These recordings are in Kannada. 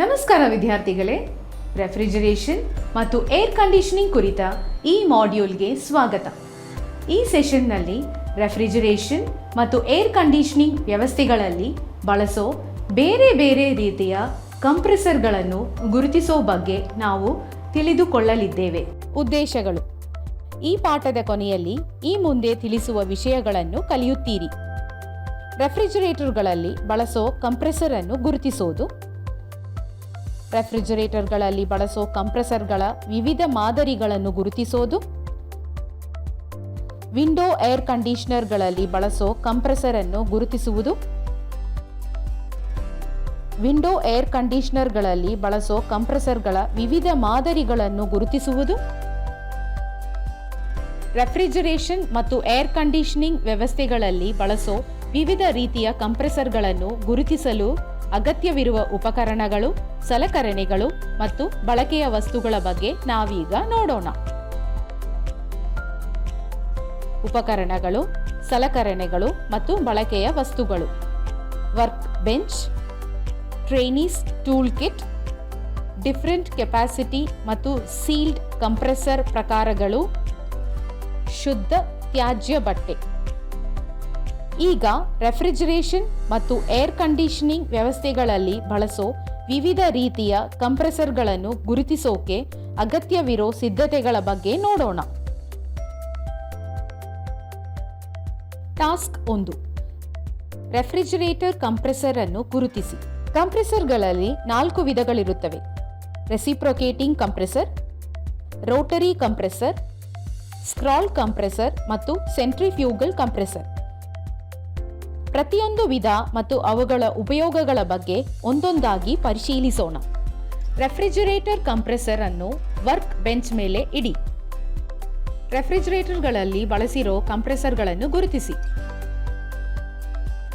ನಮಸ್ಕಾರ ವಿದ್ಯಾರ್ಥಿಗಳೇ, ರೆಫ್ರಿಜರೇಷನ್ ಮತ್ತು ಏರ್ ಕಂಡೀಷನಿಂಗ್ ಕುರಿತ ಈ ಮಾಡ್ಯೂಲ್ಗೆ ಸ್ವಾಗತ. ಈ ಸೆಷನ್ನಲ್ಲಿ ರೆಫ್ರಿಜರೇಷನ್ ಮತ್ತು ಏರ್ ಕಂಡೀಷನಿಂಗ್ ವ್ಯವಸ್ಥೆಗಳಲ್ಲಿ ಬಳಸೋ ಬೇರೆ ಬೇರೆ ರೀತಿಯ ಕಂಪ್ರೆಸರ್ಗಳನ್ನು ಗುರುತಿಸೋ ಬಗ್ಗೆ ನಾವು ತಿಳಿದುಕೊಳ್ಳಲಿದ್ದೇವೆ. ಉದ್ದೇಶಗಳು: ಈ ಪಾಠದ ಕೊನೆಯಲ್ಲಿ ಈ ಮುಂದೆ ತಿಳಿಸುವ ವಿಷಯಗಳನ್ನು ಕಲಿಯುತ್ತೀರಿ. ರೆಫ್ರಿಜರೇಟರ್ಗಳಲ್ಲಿ ಬಳಸೋ ಕಂಪ್ರೆಸರ್ ಅನ್ನು ಗುರುತಿಸೋದು, ರೆಫ್ರಿಜರೇಟರ್ಗಳಲ್ಲಿ ಬಳಸೋ ಕಂಪ್ರೆಸರ್ಗಳ ವಿವಿಧ ಮಾದರಿಗಳನ್ನು ಗುರುತಿಸೋದು, ವಿಂಡೋ ಏರ್ ಕಂಡೀಷನರ್ಗಳಲ್ಲಿ ಬಳಸೋ ಕಂಪ್ರೆಸರ್ ಅನ್ನು ಗುರುತಿಸುವುದು, ವಿಂಡೋ ಏರ್ ಕಂಡೀಷನರ್ಗಳಲ್ಲಿ ಬಳಸೋ ಕಂಪ್ರೆಸರ್ಗಳ ವಿವಿಧ ಮಾದರಿಗಳನ್ನು ಗುರುತಿಸುವುದು, ರೆಫ್ರಿಜರೇಷನ್ ಮತ್ತು ಏರ್ ಕಂಡೀಷನಿಂಗ್ ವ್ಯವಸ್ಥೆಗಳಲ್ಲಿ ಬಳಸೋ ವಿವಿಧ ರೀತಿಯ ಕಂಪ್ರೆಸರ್ಗಳನ್ನು ಗುರುತಿಸಲು ಅಗತ್ಯವಿರುವ ಉಪಕರಣಗಳು, ಸಲಕರಣೆಗಳು ಮತ್ತು ಬಳಕೆಯ ವಸ್ತುಗಳ ಬಗ್ಗೆ ನಾವೀಗ ನೋಡೋಣ. ಉಪಕರಣಗಳು, ಸಲಕರಣೆಗಳು ಮತ್ತು ಬಳಕೆಯ ವಸ್ತುಗಳು: work bench, trainees tool kit, different capacity ಮತ್ತು ಸೀಲ್ಡ್ ಕಂಪ್ರೆಸರ್ ಪ್ರಕಾರಗಳು, ಶುದ್ಧ ತ್ಯಾಜ್ಯ ಬಟ್ಟೆ. ಈಗ ರೆಫ್ರಿಜರೇಷನ್ ಮತ್ತು ಏರ್ ಕಂಡೀಷನಿಂಗ್ ವ್ಯವಸ್ಥೆಗಳಲ್ಲಿ ಬಳಸೋ ವಿವಿಧ ರೀತಿಯ ಕಂಪ್ರೆಸರ್ಗಳನ್ನು ಗುರುತಿಸೋಕೆ ಅಗತ್ಯವಿರೋ ಸಿದ್ಧತೆಗಳ ಬಗ್ಗೆ ನೋಡೋಣ. ಟಾಸ್ಕ್ 1: ರೆಫ್ರಿಜರೇಟರ್ ಕಂಪ್ರೆಸರ್ ಅನ್ನು ಗುರುತಿಸಿ. ಕಂಪ್ರೆಸರ್ಗಳಲ್ಲಿ 4 ವಿಧಗಳಿರುತ್ತವೆ: reciprocating compressor, rotary compressor, scroll compressor ಮತ್ತು ಸೆಂಟ್ರಿಫ್ಯೂಗಲ್ ಕಂಪ್ರೆಸರ್. ಪ್ರತಿಯೊಂದು ವಿಧ ಮತ್ತು ಅವುಗಳ ಉಪಯೋಗಗಳ ಬಗ್ಗೆ ಒಂದೊಂದಾಗಿ ಪರಿಶೀಲಿಸೋಣ. ರೆಫ್ರಿಜರೇಟರ್ ಕಂಪ್ರೆಸರ್ ಅನ್ನು ವರ್ಕ್ ಬೆಂಚ್ ಮೇಲೆ ಇಡಿ. ರೆಫ್ರಿಜರೇಟರ್ಗಳಲ್ಲಿ ಬಳಸಿರೋ ಕಂಪ್ರೆಸರ್ಗಳನ್ನು ಗುರುತಿಸಿ.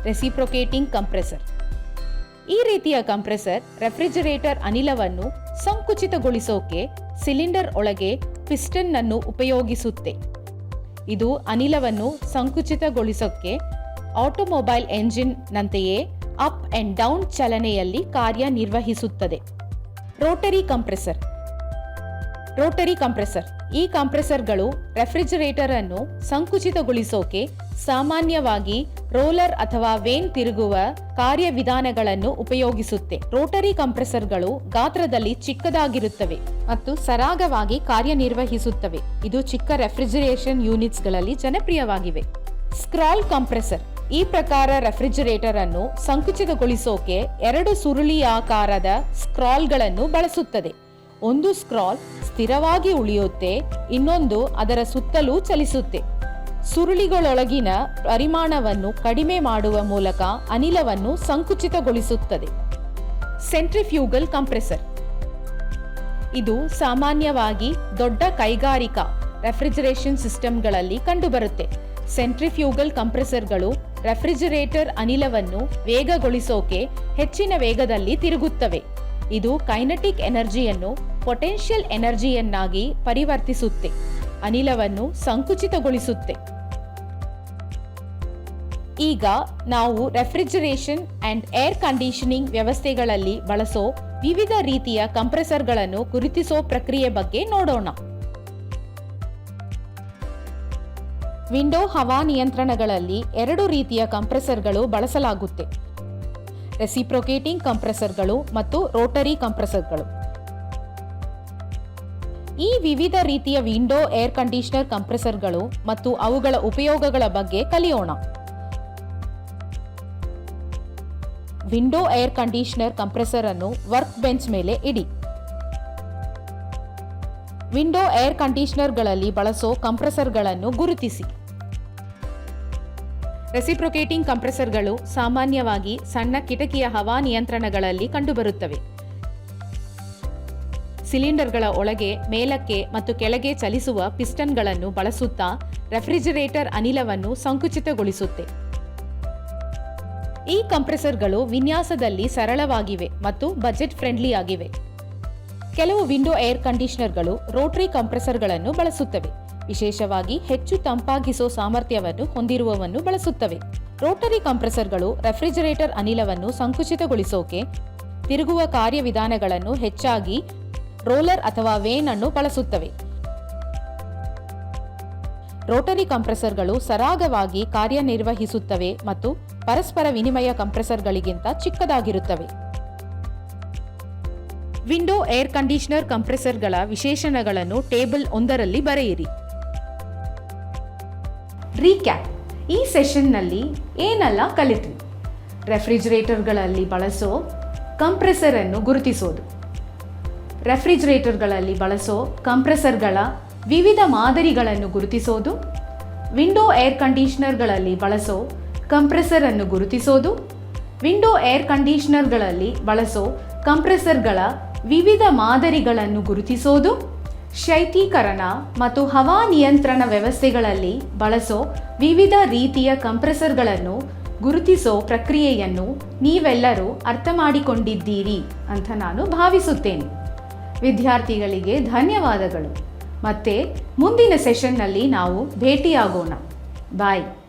ರೆಸಿಪ್ರೊಕೇಟಿಂಗ್ ಕಂಪ್ರೆಸರ್: ಈ ರೀತಿಯ ಕಂಪ್ರೆಸರ್ ರೆಫ್ರಿಜರೇಟರ್ ಅನಿಲವನ್ನು ಸಂಕುಚಿತಗೊಳಿಸೋಕೆ ಸಿಲಿಂಡರ್ ಒಳಗೆ ಪಿಸ್ಟನ್ ಅನ್ನು ಉಪಯೋಗಿಸುತ್ತೆ. ಇದು ಅನಿಲವನ್ನು ಸಂಕುಚಿತಗೊಳಿಸೋಕೆ ಆಟೋಮೊಬೈಲ್ ಎಂಜಿನ್ ನಂತೆಯೇ ಅಪ್ ಅಂಡ್ ಡೌನ್ ಚಲನೆಯಲ್ಲಿ ಕಾರ್ಯನಿರ್ವಹಿಸುತ್ತದೆ. ರೋಟರಿ ಕಂಪ್ರೆಸರ್: ಈ ಕಂಪ್ರೆಸರ್ಗಳು ರೆಫ್ರಿಜರೇಟರ್ ಅನ್ನು ಸಂಕುಚಿತಗೊಳಿಸೋಕೆ ಸಾಮಾನ್ಯವಾಗಿ ರೋಲರ್ ಅಥವಾ ವೇನ್ ತಿರುಗುವ ಕಾರ್ಯವಿಧಾನಗಳನ್ನು ಉಪಯೋಗಿಸುತ್ತೆ. ರೋಟರಿ ಕಂಪ್ರೆಸರ್ಗಳು ಗಾತ್ರದಲ್ಲಿ ಚಿಕ್ಕದಾಗಿರುತ್ತವೆ ಮತ್ತು ಸರಾಗವಾಗಿ ಕಾರ್ಯನಿರ್ವಹಿಸುತ್ತವೆ. ಇದು ಚಿಕ್ಕ ರೆಫ್ರಿಜರೇಷನ್ ಯೂನಿಟ್ಸ್ಗಳಲ್ಲಿ ಜನಪ್ರಿಯವಾಗಿವೆ. ಸ್ಕ್ರಾಲ್ ಕಂಪ್ರೆಸರ್: ಈ ಪ್ರಕಾರ ರೆಫ್ರಿಜರೇಟರ್ ಅನ್ನು ಸಂಕುಚಿತಗೊಳಿಸೋಕೆ 2 ಸುರುಳಿಯಾಕಾರದ ಸ್ಕ್ರಾಲ್ಗಳನ್ನು ಬಳಸುತ್ತದೆ. ಒಂದು ಸ್ಕ್ರಾಲ್ ಸ್ಥಿರವಾಗಿ ಉಳಿಯುತ್ತೆ, ಇನ್ನೊಂದು ಅದರ ಸುತ್ತಲೂ ಚಲಿಸುತ್ತೆ. ಸುರುಳಿಗಳೊಳಗಿನ ಪರಿಮಾಣವನ್ನು ಕಡಿಮೆ ಮಾಡುವ ಮೂಲಕ ಅನಿಲವನ್ನು ಸಂಕುಚಿತಗೊಳಿಸುತ್ತದೆ. ಸೆಂಟ್ರಿಫ್ಯೂಗಲ್ ಕಂಪ್ರೆಸರ್: ಇದು ಸಾಮಾನ್ಯವಾಗಿ ದೊಡ್ಡ ಕೈಗಾರಿಕಾ ರೆಫ್ರಿಜರೇಷನ್ ಸಿಸ್ಟಮ್ಗಳಲ್ಲಿ ಕಂಡುಬರುತ್ತೆ. ಸೆಂಟ್ರಿಫ್ಯೂಗಲ್ ಕಂಪ್ರೆಸರ್ಗಳು ರೆಫ್ರಿಜರೇಟರ್ ಅನಿಲವನ್ನು ವೇಗಗೊಳಿಸೋಕೆ ಹೆಚ್ಚಿನ ವೇಗದಲ್ಲಿ ತಿರುಗುತ್ತವೆ. ಇದು ಕೈನೆಟಿಕ್ ಎನರ್ಜಿಯನ್ನು ಪೊಟೆನ್ಷಿಯಲ್ ಎನರ್ಜಿಯನ್ನಾಗಿ ಪರಿವರ್ತಿಸುತ್ತೆ, ಅನಿಲವನ್ನು ಸಂಕುಚಿತಗೊಳಿಸುತ್ತೆ. ಈಗ ನಾವು ರೆಫ್ರಿಜರೇಷನ್ ಅಂಡ್ ಏರ್ ಕಂಡೀಷನಿಂಗ್ ವ್ಯವಸ್ಥೆಗಳಲ್ಲಿ ಬಳಸೋ ವಿವಿಧ ರೀತಿಯ ಕಂಪ್ರೆಸರ್ಗಳನ್ನು ಗುರುತಿಸೋ ಪ್ರಕ್ರಿಯೆ ಬಗ್ಗೆ ನೋಡೋಣ. ವಿಂಡೋ ಹವಾನಿಯಂತ್ರಣಗಳಲ್ಲಿ 2 ರೀತಿಯ ಕಂಪ್ರೆಸರ್ಗಳು ಬಳಸಲಾಗುತ್ತೆ: ರೆಸಿಪ್ರೊಕೇಟಿಂಗ್ ಕಂಪ್ರೆಸರ್ಗಳು ಮತ್ತು ರೋಟರಿ ಕಂಪ್ರೆಸರ್ಗಳು. ಈ ವಿವಿಧ ರೀತಿಯ ವಿಂಡೋ ಏರ್ ಕಂಡೀಷನರ್ ಕಂಪ್ರೆಸರ್ಗಳು ಮತ್ತು ಅವುಗಳ ಉಪಯೋಗಗಳ ಬಗ್ಗೆ ಕಲಿಯೋಣ. ವಿಂಡೋ ಏರ್ ಕಂಡೀಷನರ್ ಕಂಪ್ರೆಸರ್ ಅನ್ನು ವರ್ಕ್ ಬೆಂಚ್ ಮೇಲೆ ಇಡಿ. ವಿಂಡೋ ಏರ್ ಕಂಡೀಷನರ್ಗಳಲ್ಲಿ ಬಳಸೋ ಕಂಪ್ರೆಸರ್ಗಳನ್ನು ಗುರುತಿಸಿ. ರೆಸಿಪ್ರೊಕೇಟಿಂಗ್ ಕಂಪ್ರೆಸರ್ಗಳು ಸಾಮಾನ್ಯವಾಗಿ ಸಣ್ಣ ಕಿಟಕಿಯ ಹವಾನಿಯಂತ್ರಣಗಳಲ್ಲಿ ಕಂಡುಬರುತ್ತವೆ. ಸಿಲಿಂಡರ್ಗಳ ಒಳಗೆ ಮೇಲಕ್ಕೆ ಮತ್ತು ಕೆಳಗೆ ಚಲಿಸುವ ಪಿಸ್ಟನ್ಗಳನ್ನು ಬಳಸುತ್ತಾ ರೆಫ್ರಿಜರೇಟರ್ ಅನಿಲವನ್ನು ಸಂಕುಚಿತಗೊಳಿಸುತ್ತೆ. ಈ ಕಂಪ್ರೆಸರ್ಗಳು ವಿನ್ಯಾಸದಲ್ಲಿ ಸರಳವಾಗಿವೆ ಮತ್ತು ಬಜೆಟ್ ಫ್ರೆಂಡ್ಲಿ ಆಗಿವೆ. ಕೆಲವು ವಿಂಡೋ ಏರ್ ಕಂಡೀಷನರ್ಗಳು ರೋಟರಿ ಕಂಪ್ರೆಸರ್ಗಳನ್ನು ಬಳಸುತ್ತವೆ. ವಿಶೇಷವಾಗಿ ಹೆಚ್ಚು ತಂಪಾಗಿಸೋ ಸಾಮರ್ಥ್ಯವನ್ನು ಹೊಂದಿರುವವನ್ನು ಬಳಸುತ್ತವೆ. ರೋಟರಿ ಕಂಪ್ರೆಸರ್ಗಳು ರೆಫ್ರಿಜರೇಟರ್ ಅನಿಲವನ್ನು ಸಂಕುಚಿತಗೊಳಿಸೋಕೆ ತಿರುಗುವ ಕಾರ್ಯವಿಧಾನಗಳನ್ನು ಹೆಚ್ಚಾಗಿ ರೋಲರ್ ಅಥವಾ ವೇನ್ ಅನ್ನು ಬಳಸುತ್ತವೆ. ರೋಟರಿ ಕಂಪ್ರೆಸರ್ಗಳು ಸರಾಗವಾಗಿ ಕಾರ್ಯನಿರ್ವಹಿಸುತ್ತವೆ ಮತ್ತು ಪರಸ್ಪರ ವಿನಿಮಯ ಕಂಪ್ರೆಸರ್ಗಳಿಗಿಂತ ಚಿಕ್ಕದಾಗಿರುತ್ತವೆ. ವಿಂಡೋ ಏರ್ ಕಂಡೀಷನರ್ ಕಂಪ್ರೆಸರ್ಗಳ ವಿಶೇಷಣಗಳನ್ನು ಟೇಬಲ್ 1ರಲ್ಲಿ ಬರೆಯಿರಿ. ರೀಕ್ಯಾಪ್. ಈ ಸೆಷನ್ನಲ್ಲಿ ಏನೆಲ್ಲ ಕಲಿತ್ವಿ? ರೆಫ್ರಿಜರೇಟರ್ಗಳಲ್ಲಿ ಬಳಸೋ ಕಂಪ್ರೆಸರ್ ಅನ್ನು ಗುರುತಿಸೋದು, ರೆಫ್ರಿಜರೇಟರ್ಗಳಲ್ಲಿ ಬಳಸೋ ಕಂಪ್ರೆಸರ್ಗಳ ವಿವಿಧ ಮಾದರಿಗಳನ್ನು ಗುರುತಿಸೋದು, ವಿಂಡೋ ಏರ್ ಕಂಡೀಷನರ್ಗಳಲ್ಲಿ ಬಳಸೋ ಕಂಪ್ರೆಸರ್ ಅನ್ನು ಗುರುತಿಸೋದು, ವಿಂಡೋ ಏರ್ ಕಂಡೀಷನರ್ಗಳಲ್ಲಿ ಬಳಸೋ ಕಂಪ್ರೆಸರ್ಗಳ ವಿವಿಧ ಮಾದರಿಗಳನ್ನು ಗುರುತಿಸೋದು, ಶೈತ್ಯೀಕರಣ ಮತ್ತು ಹವಾನಿಯಂತ್ರಣ ವ್ಯವಸ್ಥೆಗಳಲ್ಲಿ ಬಳಸೋ ವಿವಿಧ ರೀತಿಯ ಕಂಪ್ರೆಸರ್ಗಳನ್ನು ಗುರುತಿಸೋ ಪ್ರಕ್ರಿಯೆಯನ್ನು ನೀವೆಲ್ಲರೂ ಅರ್ಥ ಮಾಡಿಕೊಂಡಿದ್ದೀರಿ ಅಂತ ನಾನು ಭಾವಿಸುತ್ತೇನೆ. ವಿದ್ಯಾರ್ಥಿಗಳಿಗೆ ಧನ್ಯವಾದಗಳು. ಮತ್ತೆ ಮುಂದಿನ ಸೆಷನ್ನಲ್ಲಿ ನಾವು ಭೇಟಿಯಾಗೋಣ. ಬಾಯ್.